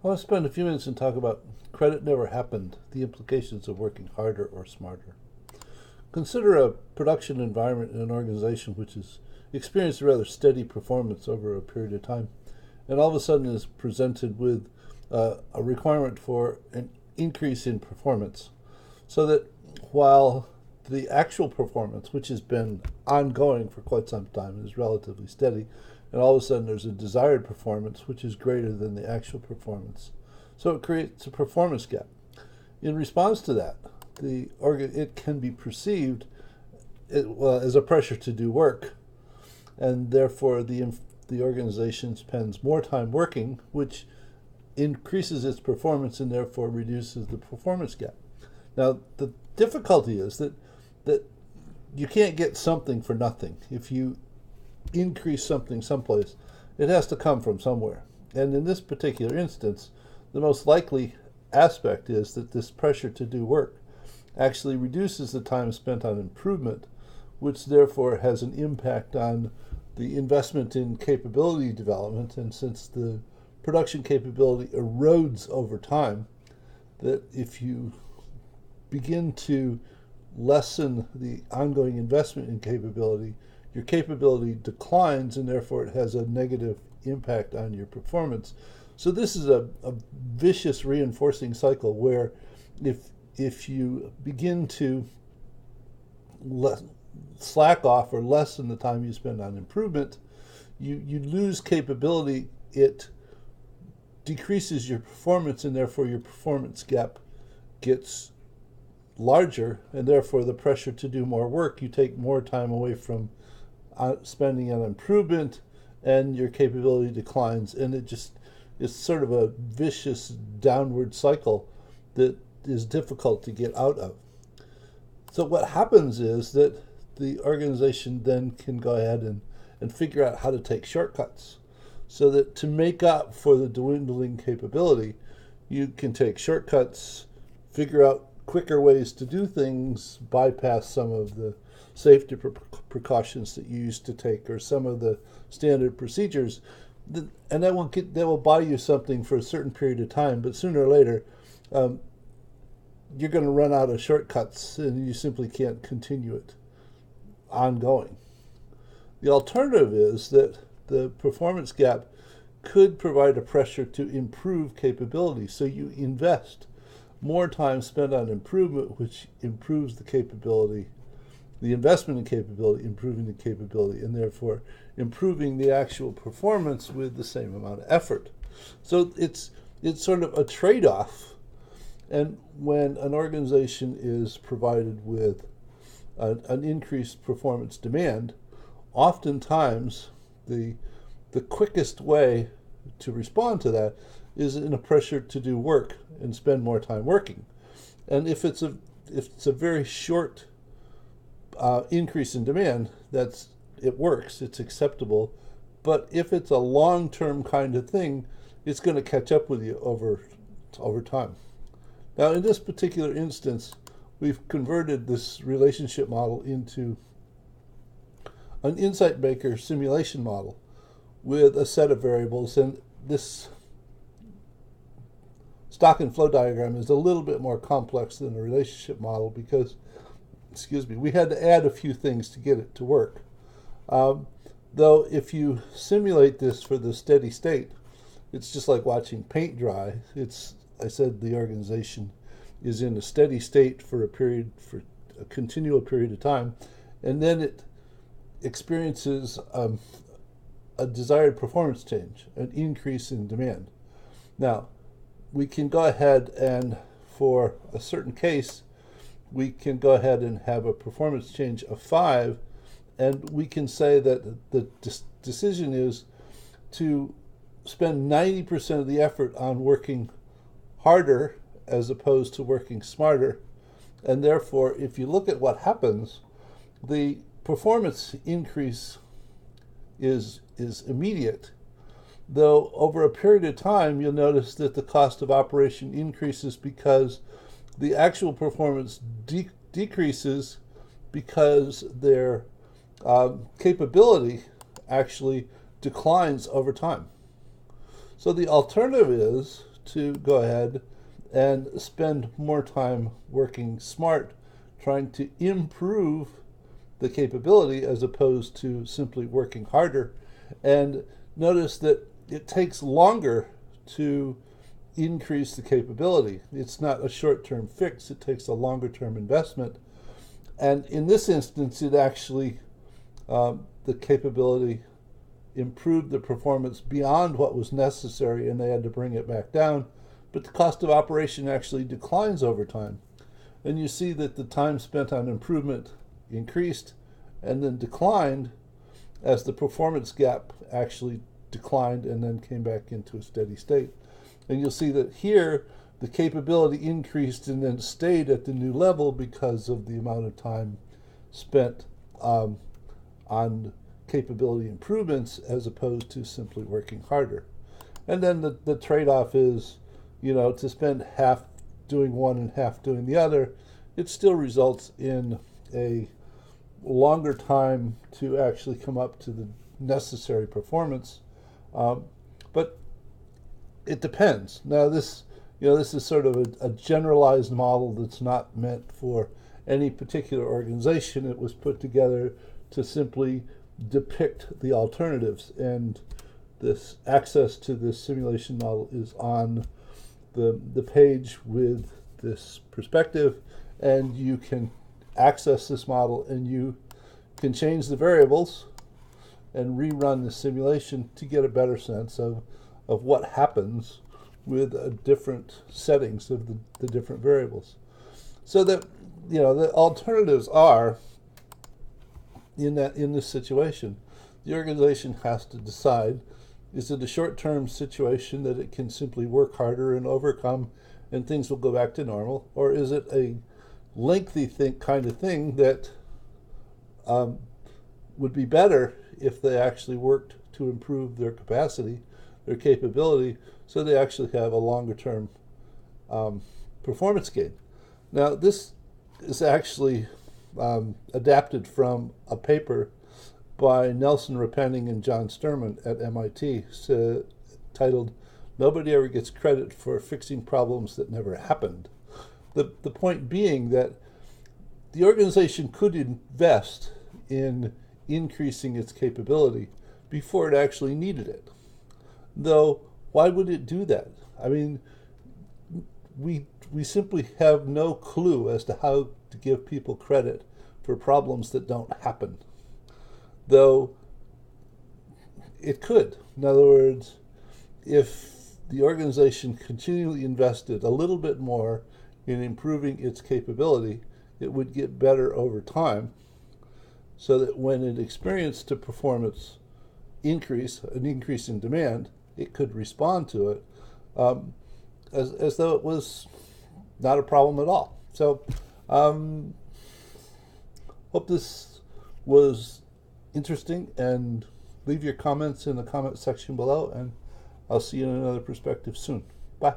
I want to spend a few minutes and talk about credit never happened, the implications of working harder or smarter. Consider a production environment in an organization which has experienced a rather steady performance over a period of time, and all of a sudden is presented with a requirement for an increase in performance, so that while the actual performance, which has been ongoing for quite some time, is relatively steady, and all of a sudden there's a desired performance which is greater than the actual performance. So it creates a performance gap. In response to that, it can be perceived as a pressure to do work, and therefore the organization spends more time working, which increases its performance and therefore reduces the performance gap. Now, the difficulty is that you can't get something for nothing. If you increase something someplace, it has to come from somewhere. And in this particular instance, the most likely aspect is that this pressure to do work actually reduces the time spent on improvement, which therefore has an impact on the investment in capability development. And since the production capability erodes over time, that if you begin to lessen the ongoing investment in capability, your capability declines, and therefore it has a negative impact on your performance. So this is a vicious reinforcing cycle where if you begin to slack off or lessen the time you spend on improvement, you lose capability. It decreases your performance, and therefore your performance gap gets larger, and therefore the pressure to do more work, you take more time away from spending on improvement, and your capability declines, and it's sort of a vicious downward cycle that is difficult to get out of. So what happens is that the organization then can go ahead and figure out how to take shortcuts, so that to make up for the dwindling capability, you can take shortcuts, figure out quicker ways to do things, bypass some of the safety precautions that you used to take, or some of the standard procedures, and that will buy you something for a certain period of time. But sooner or later, you're going to run out of shortcuts, and you simply can't continue it ongoing. The alternative is that the performance gap could provide a pressure to improve capability, so you invest more time spent on improvement, which improves the capability, the investment in capability, improving the capability, and therefore improving the actual performance with the same amount of effort. So it's sort of a trade-off. And when an organization is provided with an increased performance demand, oftentimes the quickest way to respond to that is in a pressure to do work and spend more time working. And if it's a very short increase in demand, it works, it's acceptable. But if it's a long-term kind of thing, it's going to catch up with you over time. Now, in this particular instance, we've converted this relationship model into an insight maker simulation model with a set of variables, and this stock and flow diagram is a little bit more complex than the relationship model because, we had to add a few things to get it to work. Though if you simulate this for the steady state, it's just like watching paint dry. I said the organization is in a steady state for a continual period of time, and then it experiences a desired performance change, an increase in demand. Now, we can go ahead and, for a certain case, we can go ahead and have a performance change of 5, and we can say that the decision is to spend 90% of the effort on working harder as opposed to working smarter. And therefore, if you look at what happens, the performance increase is immediate, though over a period of time you'll notice that the cost of operation increases because the actual performance decreases because their capability actually declines over time. So the alternative is to go ahead and spend more time working smart, trying to improve the capability as opposed to simply working harder. And notice that it takes longer to increase the capability. It's not a short-term fix, it takes a longer-term investment. And in this instance, it actually, the capability improved the performance beyond what was necessary, and they had to bring it back down. But the cost of operation actually declines over time. And you see that the time spent on improvement increased and then declined as the performance gap actually declined and then came back into a steady state. And you'll see that here the capability increased and then stayed at the new level because of the amount of time spent on capability improvements as opposed to simply working harder. And then the trade-off is, to spend half doing one and half doing the other, it still results in a longer time to actually come up to the necessary performance. But it depends. Now this is sort of a generalized model that's not meant for any particular organization. It was put together to simply depict the alternatives, and this access to this simulation model is on the page with this perspective, and you can access this model and you can change the variables and rerun the simulation to get a better sense of what happens with different settings of the different variables. So that the alternatives are in this situation, the organization has to decide, is it a short-term situation that it can simply work harder and overcome and things will go back to normal, or is it a lengthy kind of thing that would be better if they actually worked to improve their capacity, their capability, so they actually have a longer-term performance gain. Now, this is actually adapted from a paper by Nelson Repenning and John Sterman at MIT, titled "Nobody Ever Gets Credit for Fixing Problems That Never Happened." The point being that the organization could invest in increasing its capability before it actually needed it. Though, why would it do that? I mean, we simply have no clue as to how to give people credit for problems that don't happen. Though it could. In other words, if the organization continually invested a little bit more in improving its capability, it would get better over time, so that when it experienced a performance increase, an increase in demand, it could respond to it as though it was not a problem at all. So hope this was interesting, and leave your comments in the comment section below, and I'll see you in another perspective soon. Bye.